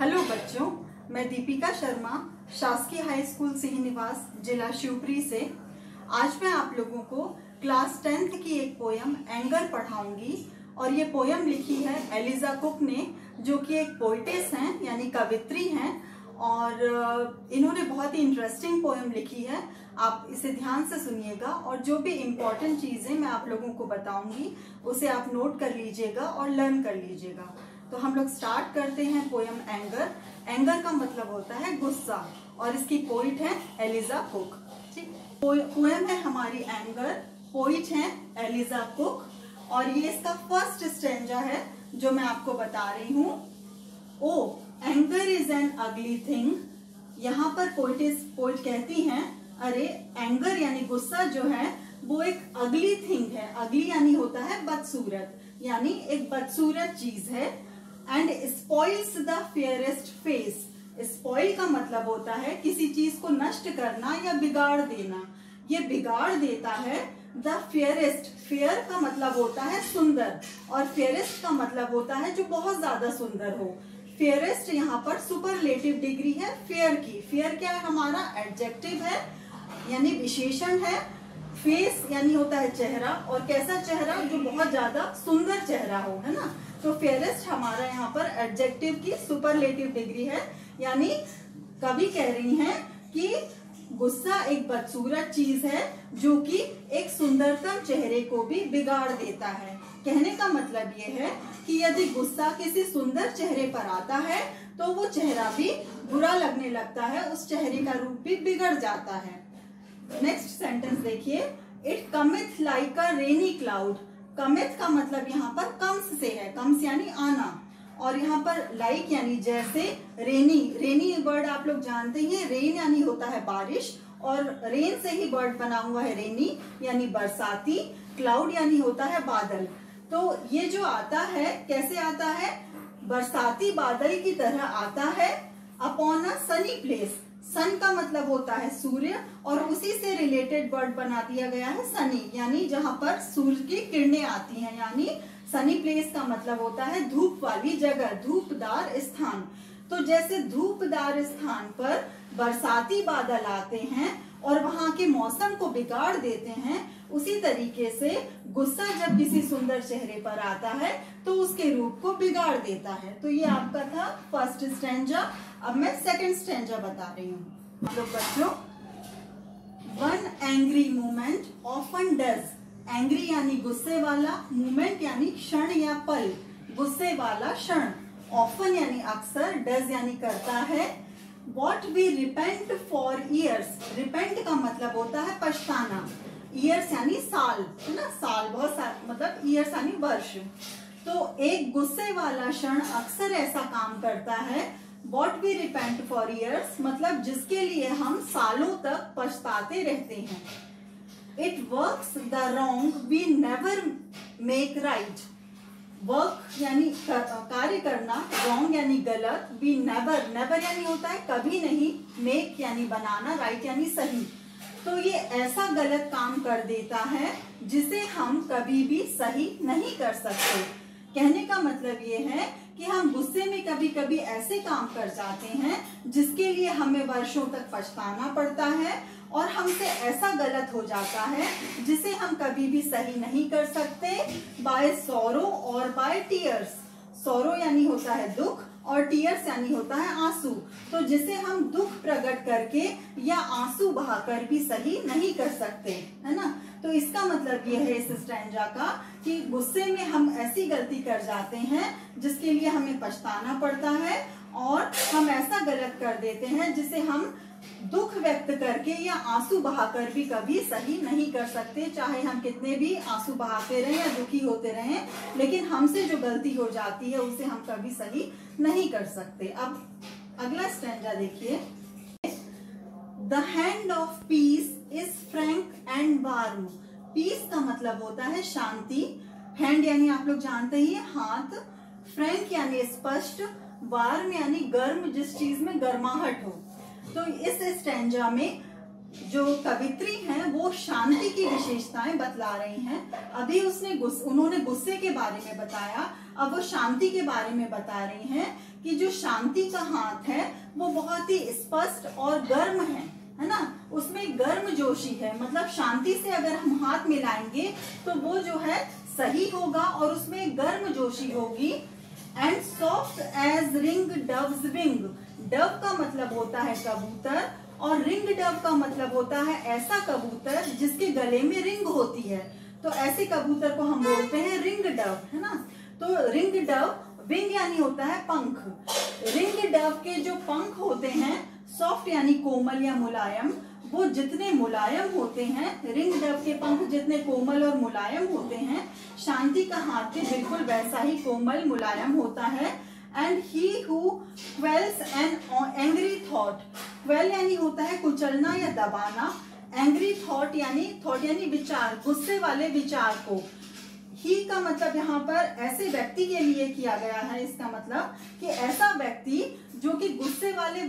Hello बच्चों, मैं दीपिका शर्मा शासकीय हाई स्कूल सिंह निवास जिला शिवपुरी से। आज मैं आप लोगों को क्लास 10th की एक पोयम एंगर पढ़ाऊंगी और ये पोयम लिखी है एलिजा कुक ने, जो कि एक पोइटेस हैं यानी कवित्री हैं और इन्होंने बहुत ही इंटरेस्टिंग पोयम लिखी है। आप इसे ध्यान से सुनिएगा और जो भी इम्पोर्टेंट चीजें मैं आप लोगों को बताऊंगी उसे आप नोट कर लीजिएगा और लर्न कर लीजिएगा। तो हम लोग स्टार्ट करते हैं पोयम एंगर। एंगर का मतलब होता है गुस्सा और इसकी पोइट है एलिजा कुक। ठीक, पोयम है हमारी एंगर, पोइट है एलिजा कुक और ये इसका फर्स्ट स्टैंजा है जो मैं आपको बता रही हूँ। Oh anger is an ugly thing. यहाँ पर पोइट कहती हैं अरे एंगर यानी गुस्सा जो है वो एक अगली थिंग है। अगली यानी होता है बदसूरत, यानी एक बदसूरत चीज है। And spoils the fairest face. Spoil का मतलब होता है किसी चीज को नष्ट करना या बिगाड़ देना। ये बिगाड़ देता है द फेयरेस्ट। फेयर का मतलब होता है सुंदर और फेयरेस्ट का मतलब होता है जो बहुत ज्यादा सुंदर हो। फेयरेस्ट यहाँ पर सुपरलेटिव डिग्री है फेयर की। फेयर क्या है? हमारा एडजेक्टिव है यानी विशेषण है। फेस यानी होता है चेहरा, और कैसा चेहरा? जो बहुत ज्यादा सुंदर चेहरा हो, है ना। तो फेयरेस्ट हमारा यहाँ पर एडजेक्टिव की सुपरलेटिव डिग्री है, यानी कवि कह रही हैं कि गुस्सा एक बदसूरत चीज है जो कि एक सुंदरतम चेहरे को भी बिगाड़ देता है। कहने का मतलब ये है कि यदि गुस्सा किसी सुंदर चेहरे पर आता है तो वो चेहरा भी बुरा लगने लगता है, उस चेहरे का रूप भी बिगड़ जाता है। नेक्स्ट सेंटेंस देखिए, it cometh like a rainy cloud. Cometh का मतलब यहाँ पर कम्स से है, कम्स यानी आना, और यहाँ पर लाइक यानी जैसे। रेनी वर्ड आप लोग जानते हैं, रेन यानी होता है बारिश और रेन से ही वर्ड बना हुआ है रेनी यानी बरसाती। क्लाउड यानी होता है बादल। तो ये जो आता है कैसे आता है? बरसाती बादल की तरह आता है अपॉन अ सनी प्लेस। सन का मतलब होता है सूर्य और उसी से रिलेटेड वर्ड बना दिया गया है सनी, यानी जहां पर सूर्य की किरणें आती हैं, यानी सनी प्लेस का मतलब होता है धूप वाली जगह, धूपदार स्थान। तो जैसे धूपदार स्थान पर बरसाती बादल आते हैं और वहां के मौसम को बिगाड़ देते हैं, उसी तरीके से गुस्सा जब किसी सुंदर चेहरे पर आता है तो उसके रूप को बिगाड़ देता है। तो ये आपका था फर्स्ट स्टैंजा। अब मैं सेकंड स्टैंजा बता रही हूँ। तो बच्चों, one angry moment often does. Angry यानी गुस्से वाला, मोमेंट यानी क्षण या पल, गुस्से वाला क्षण। ऑफन यानी अक्सर, डज यानी करता है। What we repent for years। Repent का मतलब होता है पछताना। ईयर्स यानी साल, है ना, साल बहुत साल मतलब ईयर्स यानी वर्ष। तो एक गुस्से वाला क्षण अक्सर ऐसा काम करता है। What we repent for years मतलब जिसके लिए हम सालों तक पछताते रहते हैं। It works the wrong we never make right। Work यानी कार्य करना, रॉन्ग यानी गलत, वी नेवर, नेवर यानी होता है कभी नहीं, मेक यानी बनाना, राइट यानी सही। तो ये ऐसा गलत काम कर देता है जिसे हम कभी भी सही नहीं कर सकते। कहने का मतलब ये है कि हम गुस्से में कभी कभी ऐसे काम कर जाते हैं जिसके लिए हमें वर्षों तक पछताना पड़ता है और हमसे ऐसा गलत हो जाता है जिसे हम कभी भी सही नहीं कर सकते। बाय सॉरो और बाय टीयर्स। सॉरो यानी होता है दुख और टीयर्स यानी होता है आंसू। तो जिसे हम दुख प्रकट करके या आंसू बहाकर भी सही नहीं कर सकते, है ना। तो इसका मतलब ये है इस स्टैंजा का कि गुस्से में हम ऐसी गलती कर जाते हैं जिसके लिए हमें पछताना पड़ता है और हम ऐसा गलत कर देते हैं जिसे हम दुख व्यक्त करके या आंसू बहाकर भी कभी सही नहीं कर सकते। चाहे हम कितने भी आंसू बहाते रहें या दुखी होते रहें, लेकिन हमसे जो गलती हो जाती है उसे हम कभी सही नहीं कर सकते। अब अगला स्टैंजा देखिए, the hand of peace is frank and warm. Peace का मतलब होता है शांति। हैंड यानी आप लोग जानते ही है हाथ। फ्रैंक यानी स्पष्ट, वार्म यानी गर्म, जिस चीज में गर्माहट हो। तो इस स्टैंजा में जो कवित्री हैं वो शांति की विशेषताएं बतला रही हैं। अभी उन्होंने गुस्से के बारे में बताया, अब वो शांति के बारे में बता रही हैं कि जो शांति का हाथ है वो बहुत ही स्पष्ट और गर्म है ना, उसमें गर्म जोशी है। मतलब शांति से अगर हम हाथ मिलाएंगे तो वो जो है सही होगा और उसमें गर्म जोशी होगी। And soft as ring doves wing, dove का मतलब होता है कबूतर और रिंग डव का मतलब होता है ऐसा कबूतर जिसके गले में रिंग होती है। तो ऐसे कबूतर को हम बोलते हैं रिंग डव, है ना। तो रिंग डव, विंग यानी होता है पंख। रिंग डव के जो पंख होते हैं सॉफ्ट यानी कोमल या मुलायम, वो जितने मुलायम होते हैं, रिंग डव के पंख जितने कोमल और मुलायम होते हैं, शांति का हाथ भी बिल्कुल वैसा ही कोमल मुलायम होता है। And he who क्वेल्स an angry thought, quail यानी होता है कुचलना या दबाना, एंग्री थॉट यानी विचार, गुस्से वाले विचार को। ही का मतलब यहाँ पर ऐसे व्यक्ति के लिए किया गया है, इसका मतलब कि ऐसा व्यक्ति जो कि गुस्से वाले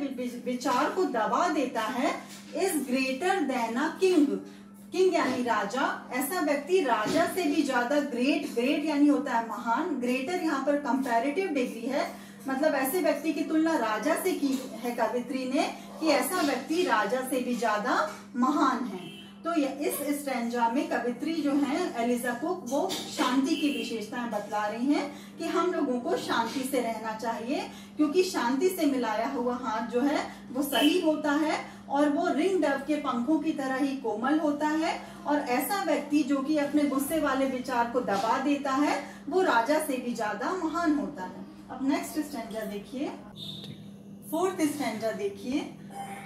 विचार को दबा देता है, is greater than a king, king यानी राजा, ऐसा व्यक्ति राजा से भी ज्यादा ग्रेट, ग्रेट यानी होता है महान, ग्रेटर यहाँ पर कंपैरेटिव डिग्री है, मतलब ऐसे व्यक्ति की तुलना राजा से की है कवित्री ने कि ऐसा व्यक्ति राजा से भी ज्यादा महान है। तो इस स्टैंजा में कवित्री जो है एलिजा कुक वो शांति की विशेषताएं बतला रही हैं कि हम लोगों को शांति से रहना चाहिए, क्योंकि शांति से मिलाया हुआ हाथ जो है वो सही होता है और वो रिंग डव के पंखों की तरह ही कोमल होता है, और ऐसा व्यक्ति जो कि अपने गुस्से वाले विचार को दबा देता है वो राजा से भी ज्यादा महान होता है। अब नेक्स्ट स्टैंजा देखिए, फोर्थ स्टैंजा देखिए,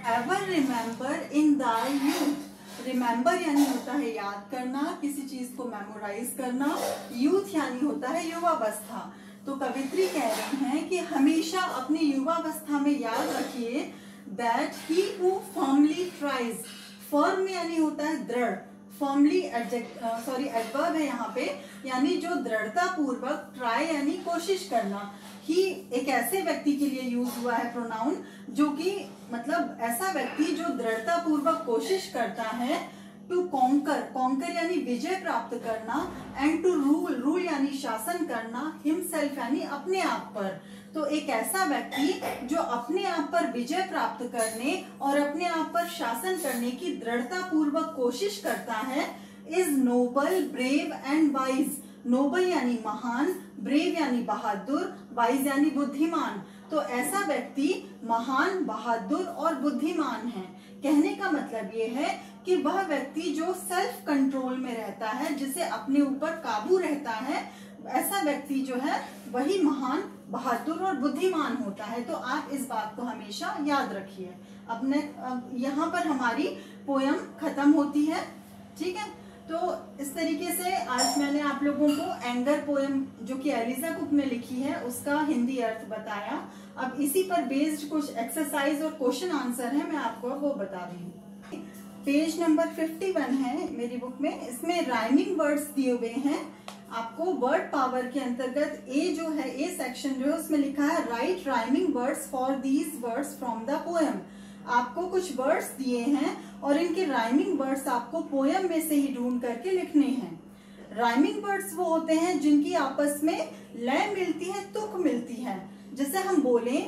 ever remember in Dai youth, remember यानी होता है याद करना, किसी चीज को मेमोराइज करना, यूथ यानी होता है युवावस्था। तो कवित्री कह रही हैं कि हमेशा अपनी युवावस्था में याद रखिए that he who firmly tries, firm यानी होता है दृढ़, फर्मली एडवर्ब है यहाँ पे, यानी जो दृढ़ता पूर्वक, ट्राई यानी कोशिश करना, ही एक ऐसे व्यक्ति के लिए यूज हुआ है प्रोनाउन जो कि मतलब ऐसा व्यक्ति जो दृढ़ता पूर्वक कोशिश करता है, टू कॉन्कर, कॉन्कर यानी विजय प्राप्त करना, एंड टू रूल, रूल यानी शासन करना, हिमसेल्फ यानी अपने आप पर। तो एक ऐसा व्यक्ति जो अपने आप पर विजय प्राप्त करने और अपने आप पर शासन करने की दृढ़ता पूर्वक कोशिश करता है, is noble, brave and wise, noble यानी महान, ब्रेव यानी बहादुर, वाइज यानी बुद्धिमान। तो ऐसा व्यक्ति महान, बहादुर और बुद्धिमान है। कहने का मतलब ये है कि वह व्यक्ति जो सेल्फ कंट्रोल में रहता है, जिसे अपने ऊपर काबू रहता है, ऐसा व्यक्ति जो है वही महान, बहादुर और बुद्धिमान होता है। तो आप इस बात को हमेशा याद रखिए। अब यहाँ पर हमारी पोयम खत्म होती है, ठीक है। तो इस तरीके से आज मैंने आप लोगों को एंगर पोयम जो कि एलिजा कुक ने लिखी है उसका हिंदी अर्थ बताया। अब इसी पर बेस्ड कुछ एक्सरसाइज और क्वेश्चन आंसर है, मैं आपको वो बता रही हूँ। पेज नंबर 51 है मेरी बुक में, इसमें राइमिंग वर्ड्स दिए हुए हैं आपको। वर्ड पावर के अंतर्गत ए जो है, ए सेक्शन जो है उसमें लिखा है right rhyming words for these words from the poem. आपको कुछ वर्ड्स दिए हैं और इनके राइमिंग वर्ड्स आपको पोएम में से ही ढूंढ करके लिखने हैं। राइमिंग वर्ड्स वो होते हैं जिनकी आपस में लय मिलती है, तुक मिलती है। जैसे हम बोले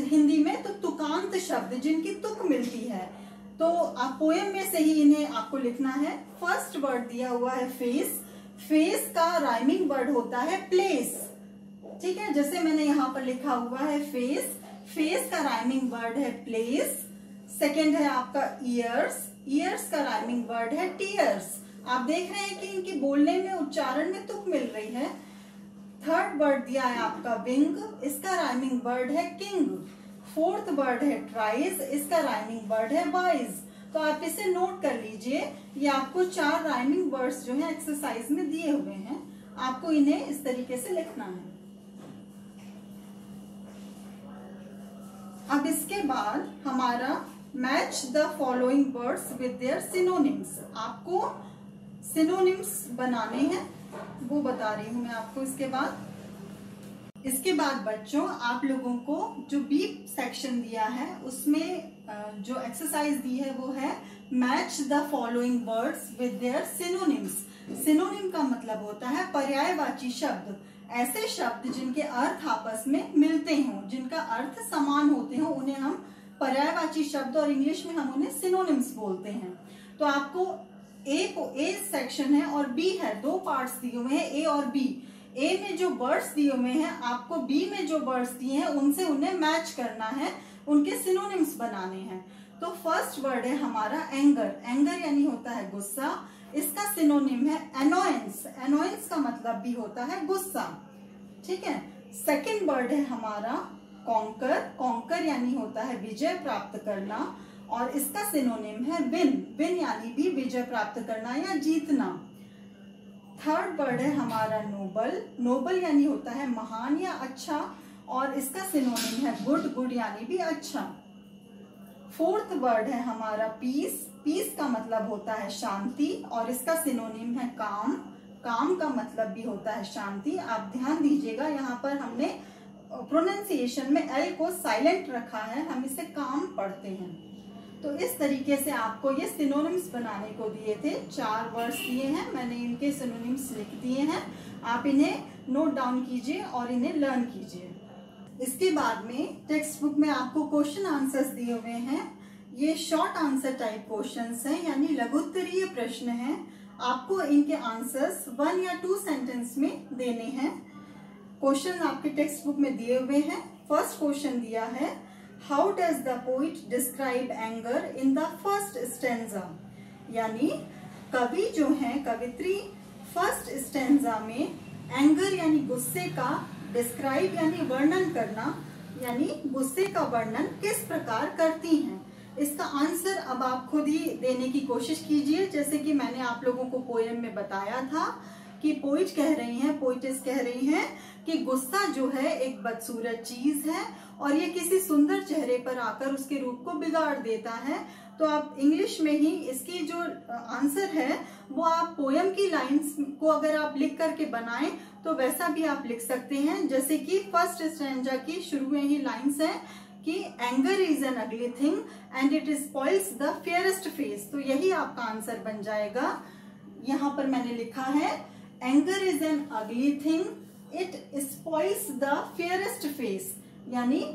हिंदी में तो तुकांत शब्द जिनकी तुक मिलती है, तो आप पोएम में से ही इन्हें आपको लिखना है। फर्स्ट वर्ड दिया हुआ है फेस, फेस का राइमिंग वर्ड होता है प्लेस, ठीक है। जैसे मैंने यहाँ पर लिखा हुआ है फेस, फेस का राइमिंग वर्ड है प्लेस। सेकेंड है आपका ईयर्स, ईयर्स का राइमिंग वर्ड है टीयर्स। आप देख रहे हैं कि इनकी बोलने में, उच्चारण में तुक मिल रही है। थर्ड वर्ड दिया है आपका विंग, इसका राइमिंग वर्ड है किंग। फोर्थ वर्ड है ट्राइज, इसका राइमिंग वर्ड है वाइज। तो आप इसे नोट कर लीजिए, ये आपको 4 राइमिंग वर्ड्स जो है एक्सरसाइज में दिए हुए हैं, आपको इन्हें इस तरीके से लिखना है। अब इसके बाद हमारा match the following words with their synonyms, आपको सिनोनिम्स बनाने हैं, वो बता रही हूं मैं आपको। इसके बाद बच्चों आप लोगों को जो बी सेक्शन दिया है उसमें जो एक्सरसाइज दी है वो है match the following words with their synonyms. Synonym का मतलब होता है पर्यायवाची शब्द। ऐसे शब्द जिनके अर्थ आपस में मिलते हों, जिनका अर्थ समान होते हों, उन्हें हम पर्यायवाची शब्द और इंग्लिश में हम उन्हें सिनोनिम्स बोलते हैं। तो आपको ए सेक्शन है और बी है, दो पार्ट्स दिए हुए हैं, ए और बी। ए में जो वर्ड्स दिए हुए हैं, आपको बी में जो वर्ड्स दिए हैं उनसे उन्हें मैच करना है, उनके सिनोनिम्स बनाने हैं। तो फर्स्ट वर्ड है हमारा एंगर। एंगर यानी होता है गुस्सा, इसका सिनोनिम है एनोयंस। एनोयंस का मतलब भी होता है गुस्सा, ठीक है। सेकंड वर्ड है हमारा कॉन्कर। कॉन्कर यानी होता है विजय प्राप्त करना, और इसका सिनोनिम है विन। विन यानी भी विजय प्राप्त करना या जीतना। थर्ड वर्ड है हमारा नोबल। नोबल यानी होता है महान या अच्छा, और इसका सिनोनिम है गुड। गुड यानी भी अच्छा। फोर्थ वर्ड है हमारा पीस। पीस का मतलब होता है शांति, और इसका सिनोनिम है काम। काम का मतलब भी होता है शांति। आप ध्यान दीजिएगा, यहाँ पर हमने प्रोनाउंसिएशन में एल को साइलेंट रखा है, हम इसे काम पढ़ते हैं। तो इस तरीके से आपको ये सिनोनिम्स बनाने को दिए थे। 4 वर्ड्स दिए हैं, मैंने इनके सिनोनिम्स लिख दिए हैं। आप इन्हें नोट डाउन कीजिए और इन्हें लर्न कीजिए। इसके बाद में टेक्स्ट बुक में आपको क्वेश्चन आंसर्स दिए हुए हैं। ये शॉर्ट आंसर टाइप क्वेश्चंस हैं, यानी लघुत्तरीय प्रश्न हैं। आपको इनके आंसर्स 1 या 2 सेंटेंस में देने हैं। क्वेश्चन आपके टेक्स्ट बुक में दिए हुए हैं। फर्स्ट क्वेश्चन दिया है, how does the poet describe anger in the first stanza. यानी कवि जो है, कवित्री फर्स्ट स्टेंजा में एंगर यानी गुस्से का डिस्क्राइब यानी वर्णन करना, यानी गुस्से का वर्णन किस प्रकार करती हैं। इसका आंसर अब आप खुद ही देने की कोशिश कीजिए। जैसे कि मैंने आप लोगों को पोएम में बताया था कि पोइट कह रही हैं, पोइटेस कह रही हैं कि गुस्सा जो है एक बदसूरत चीज है, और ये किसी सुंदर चेहरे पर आकर उसके रूप को बिगाड़ देता है। तो आप इंग्लिश में ही इसकी जो आंसर है वो आप पोएम की लाइंस को अगर आप लिख करके बनाएं तो वैसा भी आप लिख सकते हैं। जैसे कि फर्स्ट स्टैंजा की शुरू में ही लाइंस है कि anger is an ugly thing and it spoils the fairest face. तो यही आपका आंसर बन जाएगा। यहाँ पर मैंने लिखा है anger is an ugly thing, it spoils the fairest face. यानी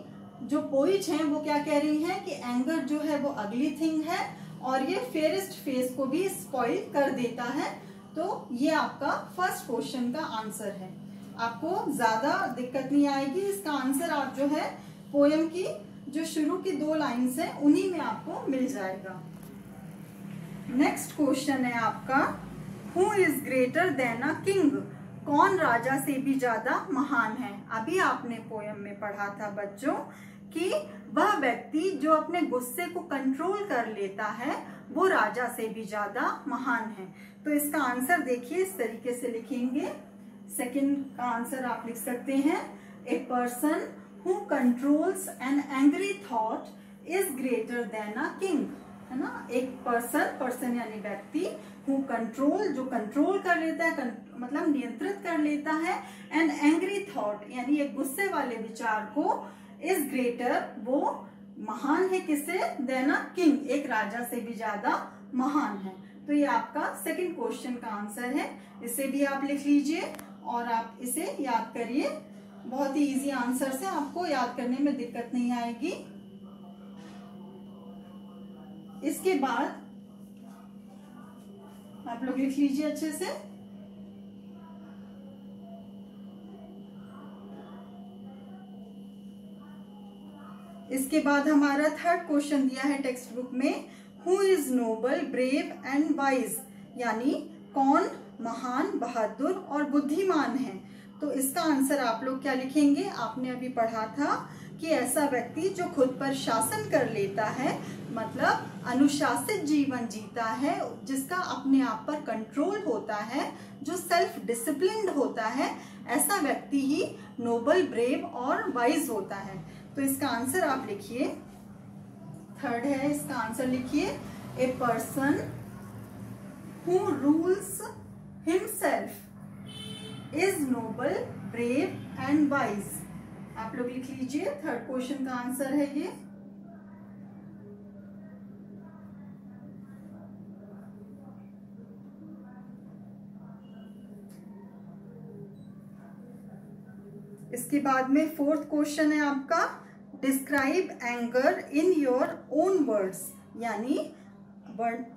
जो पोइट हैं वो क्या कह रही हैं कि एंगर जो है वो अगली थिंग है और ये फेयरेस्ट फेस को भी स्पॉइल कर देता है। तो ये आपका फर्स्ट क्वेश्चन का आंसर है। आपको ज्यादा दिक्कत नहीं आएगी। इसका आंसर आप जो है पोएम की जो शुरू की 2 लाइन्स हैं उन्हीं में आपको मिल जाएगा। नेक्स्ट क्वेश्चन है आपका, who is greater than a king. कौन राजा से भी ज्यादा महान है। अभी आपने पोएम में पढ़ा था बच्चों कि वह व्यक्ति जो अपने गुस्से को कंट्रोल कर लेता है वो राजा से भी ज्यादा महान है। तो इसका आंसर देखिए, इस तरीके से लिखेंगे। सेकंड का आंसर आप लिख सकते हैं, ए person who controls an angry thought is greater than a king. है ना, एक पर्सन यानी व्यक्ति, हु कंट्रोल जो कंट्रोल कर लेता है, मतलब नियंत्रित कर लेता है, एन एंग्री थॉट यानी एक गुस्से वाले विचार को, इज ग्रेटर वो महान है किससे, देन अ किंग एक राजा से भी ज्यादा महान है। तो ये आपका सेकंड क्वेश्चन का आंसर है। इसे भी आप लिख लीजिए और आप इसे याद करिए। बहुत ही इजी आंसर से आपको याद करने में दिक्कत नहीं आएगी। इसके बाद आप लोग लिख लीजिए अच्छे से। इसके बाद हमारा थर्ड क्वेश्चन दिया है टेक्स्ट बुक में, who is noble brave and wise. यानी कौन महान, बहादुर और बुद्धिमान है। तो इसका आंसर आप लोग क्या लिखेंगे, आपने अभी पढ़ा था कि ऐसा व्यक्ति जो खुद पर शासन कर लेता है, मतलब अनुशासित जीवन जीता है, जिसका अपने आप पर कंट्रोल होता है, जो सेल्फ डिसिप्लिन्ड होता है, ऐसा व्यक्ति ही नोबल, ब्रेव और वाइज होता है। तो इसका आंसर आप लिखिए, थर्ड है, इसका आंसर लिखिए, a person who rules himself is noble, brave and wise. आप लोग लिख लीजिए, थर्ड क्वेश्चन का आंसर है ये। इसके बाद में फोर्थ क्वेश्चन है आपका, describe anger in your own words, यानी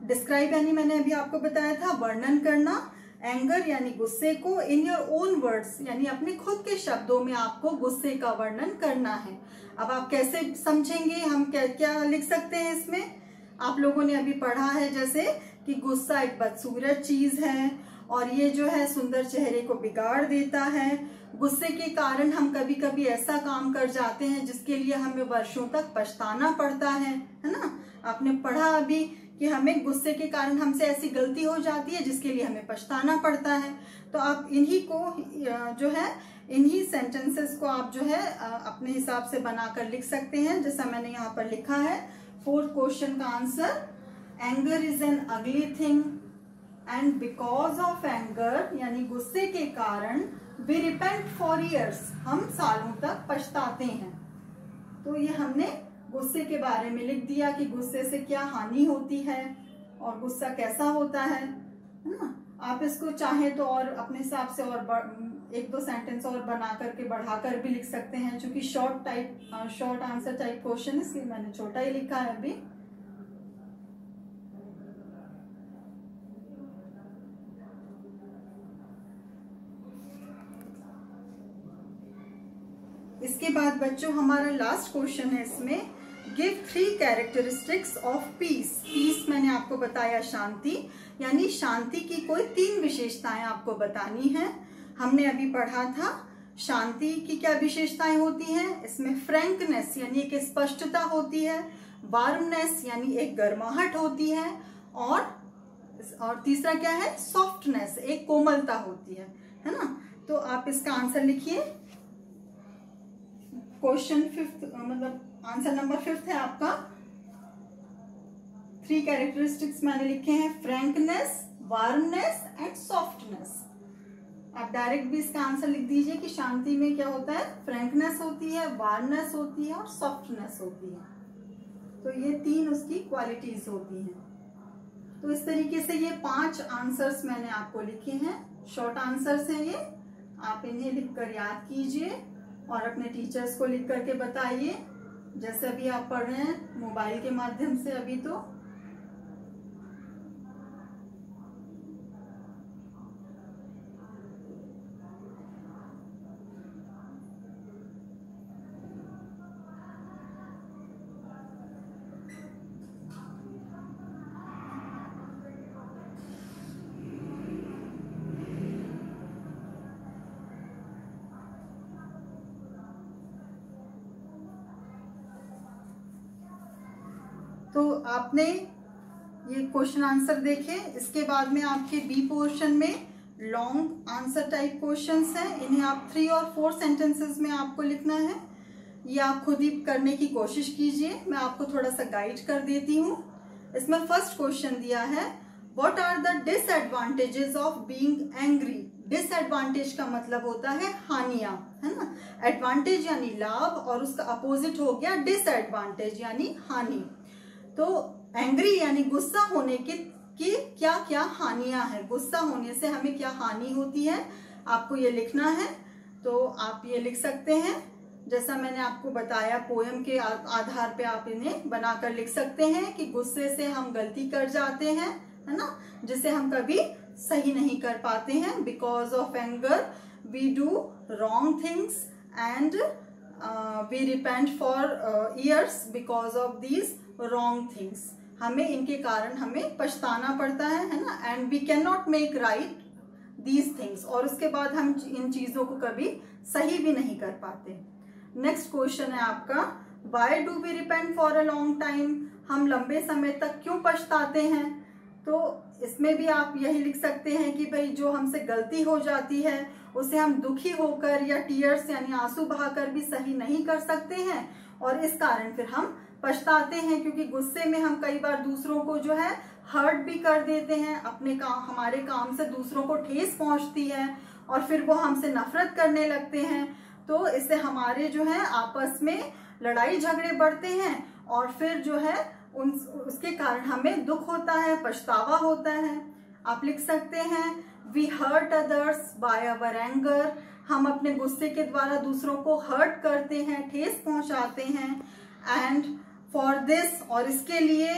डिस्क्राइब यानी मैंने अभी आपको बताया था वर्णन करना, एंगर यानी गुस्से को, इन योर ओन वर्ड्स यानी अपने खुद के शब्दों में आपको गुस्से का वर्णन करना है। अब आप कैसे समझेंगे, हम क्या क्या लिख सकते हैं इसमें? आप लोगों ने अभी पढ़ा है जैसे कि गुस्सा एक बदसूरत चीज है और ये जो है सुंदर चेहरे को बिगाड़ देता है। गुस्से के कारण हम कभी कभी ऐसा काम कर जाते हैं जिसके लिए हमें वर्षों तक पछताना पड़ता है ना। आपने पढ़ा अभी कि हमें गुस्से के कारण हमसे ऐसी गलती हो जाती है जिसके लिए हमें पछताना पड़ता है। तो आप इन्हीं को जो है, इन्हीं सेंटेंसेस को आप जो है अपने हिसाब से बनाकर लिख सकते हैं, जैसा मैंने यहाँ पर लिखा है। फोर्थ क्वेश्चन का answer, anger is an ugly thing and because of anger यानी गुस्से के कारण वी रिपेंट फॉर ईयर्स, हम सालों तक पछताते हैं। तो ये हमने गुस्से के बारे में लिख दिया कि गुस्से से क्या हानि होती है और गुस्सा कैसा होता है ना। आप इसको चाहे तो और अपने हिसाब से और एक दो सेंटेंस और बना करके बढ़ाकर भी लिख सकते हैं, क्योंकि शॉर्ट आंसर टाइप क्वेश्चन है, इसलिए मैंने छोटा ही लिखा है अभी। इसके बाद बच्चों हमारा लास्ट क्वेश्चन है इसमें, give 3 characteristics of peace. Peace मैंने आपको बताया शांति, यानी शांति की कोई 3 विशेषताएं आपको बतानी है। हमने अभी पढ़ा था शांति की क्या विशेषताएं होती हैं, इसमें फ्रैंकनेस यानी एक स्पष्टता होती है, वार्मनेस यानी एक गर्माहट होती है, और तीसरा क्या है, सॉफ्टनेस, एक कोमलता होती है ना। तो आप इसका आंसर लिखिए। क्वेश्चन 5 मतलब आंसर नंबर 5 है आपका। 3 कैरेक्टरिस्टिक्स मैंने लिखे हैं, फ्रैंकनेस, वार्मनेस एंड सॉफ्टनेस। आप डायरेक्ट भी इसका आंसर लिख दीजिए कि शांति में क्या होता है, फ्रैंकनेस होती है, वार्मनेस होती है और सॉफ्टनेस होती है। तो ये 3 उसकी क्वालिटीज होती हैं। तो इस तरीके से ये 5 आंसर्स मैंने आपको लिखे हैं, शॉर्ट आंसर्स हैं ये। आप इन्हें लिखकर याद कीजिए और अपने टीचर्स को लिख करके बताइए, जैसे अभी आप पढ़ रहे हैं मोबाइल के माध्यम से अभी। तो आपने ये क्वेश्चन आंसर देखे। इसके बाद में आपके बी पोर्शन में लॉन्ग आंसर टाइप क्वेश्चंस हैं, इन्हें आप 3 और 4 सेंटेंसेस में आपको लिखना है। ये आप खुद ही करने की कोशिश कीजिए, मैं आपको थोड़ा सा गाइड कर देती हूँ। इसमें फर्स्ट क्वेश्चन दिया है, what are the disadvantages of being angry. Disadvantage का मतलब होता है हानियां, है ना। एडवांटेज यानी लाभ और उसका अपोजिट हो गया डिसएडवांटेज यानी हानि। तो एंग्री यानी गुस्सा होने की क्या क्या हानियां हैं, गुस्सा होने से हमें क्या हानि होती है, आपको ये लिखना है। तो आप ये लिख सकते हैं, जैसा मैंने आपको बताया पोयम के आधार पे आप इन्हें बनाकर लिख सकते हैं कि गुस्से से हम गलती कर जाते हैं, है ना, जिसे हम कभी सही नहीं कर पाते हैं। Because of anger we do wrong things and we repent for years because of these wrong things. हमें इनके कारण हमें पछताना पड़ता है ना। And we can not make right these things, और उसके बाद हम इन चीजों को कभी सही भी नहीं कर पाते। नेक्स्ट क्वेश्चन है आपका, why do we repent for a long time. हम लंबे समय तक क्यों पछताते हैं। तो इसमें भी आप यही लिख सकते हैं कि भाई जो हमसे गलती हो जाती है उसे हम दुखी होकर या टीयर्स यानी आंसू बहाकर भी सही नहीं कर सकते हैं, और इस कारण फिर हम पछताते हैं, क्योंकि गुस्से में हम कई बार दूसरों को जो है हर्ट भी कर देते हैं, अपने काम हमारे काम से दूसरों को ठेस पहुंचती है और फिर वो हमसे नफरत करने लगते हैं। तो इससे हमारे जो है आपस में लड़ाई झगड़े बढ़ते हैं और फिर जो है उसके कारण हमें दुख होता है, पछतावा होता है। आप लिख सकते हैं, we hurt others by our anger हम अपने गुस्से के द्वारा दूसरों को हर्ट करते हैं, ठेस पहुंचाते हैं। एंड फॉर दिस, और इसके लिए,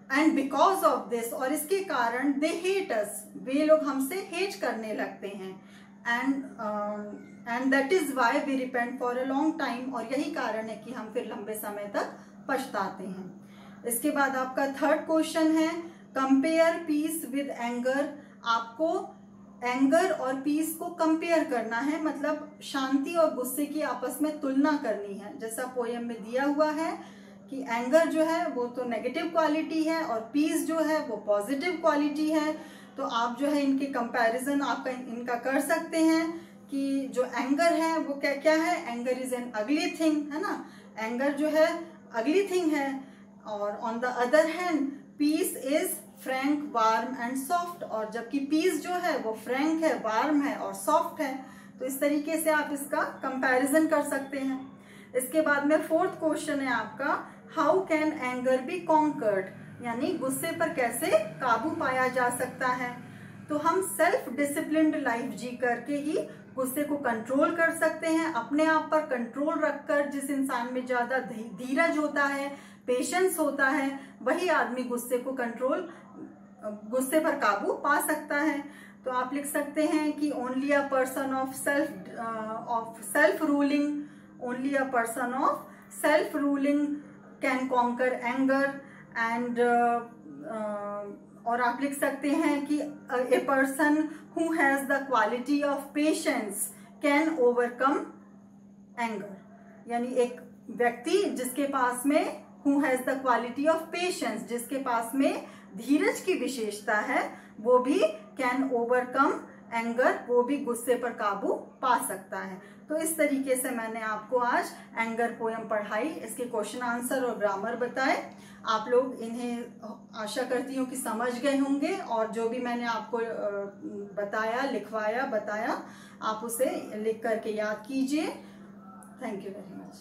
एंड बिकॉज ऑफ दिस, और इसके कारण दे हेट अस, वे लोग हमसे हेट करने लगते हैं। And that is why we repent for a long time, और यही कारण है कि हम फिर लंबे समय तक पछताते हैं। इसके बाद आपका थर्ड क्वेश्चन है कंपेयर पीस विद एंगर। आपको एंगर और पीस को कंपेयर करना है, मतलब शांति और गुस्से की आपस में तुलना करनी है। जैसा पोएम में दिया हुआ है कि एंगर जो है वो तो नेगेटिव क्वालिटी है और पीस जो है वो पॉजिटिव क्वालिटी है। तो आप जो है इनके कंपैरिजन आपका इनका कर सकते हैं कि जो एंगर है वो क्या क्या है। Anger is an ugly thing, है ना, एंगर जो है अगली थिंग है। और on the other hand peace is frank, warm and soft, और जबकि पीस जो है वो फ्रैंक है, वार्म है और सॉफ्ट है। तो इस तरीके से आप इसका कंपैरिजन कर सकते हैं। इसके बाद में फोर्थ क्वेश्चन है आपका how can anger be conquered, यानी गुस्से पर कैसे काबू पाया जा सकता है। तो हम सेल्फ डिसिप्लिन्ड लाइफ जी करके ही गुस्से को कंट्रोल कर सकते हैं। अपने आप पर कंट्रोल रखकर, जिस इंसान में ज्यादा धीरज होता है, पेशेंस होता है, वही आदमी गुस्से पर काबू पा सकता है। तो आप लिख सकते हैं कि only a person of self ruling can conquer anger. And और आप लिख सकते हैं कि ए person who has the quality of patience can overcome anger, यानी एक व्यक्ति जिसके पास में who has the quality of patience, जिसके पास में धीरज की विशेषता है, वो भी कैन ओवरकम एंगर, वो भी गुस्से पर काबू पा सकता है। तो इस तरीके से मैंने आपको आज एंगर पोयम पढ़ाई, इसके क्वेश्चन आंसर और ग्रामर बताए। आप लोग इन्हें आशा करती हूँ कि समझ गए होंगे, और जो भी मैंने आपको बताया, लिखवाया, बताया, आप उसे लिख करके याद कीजिए। Thank you very much.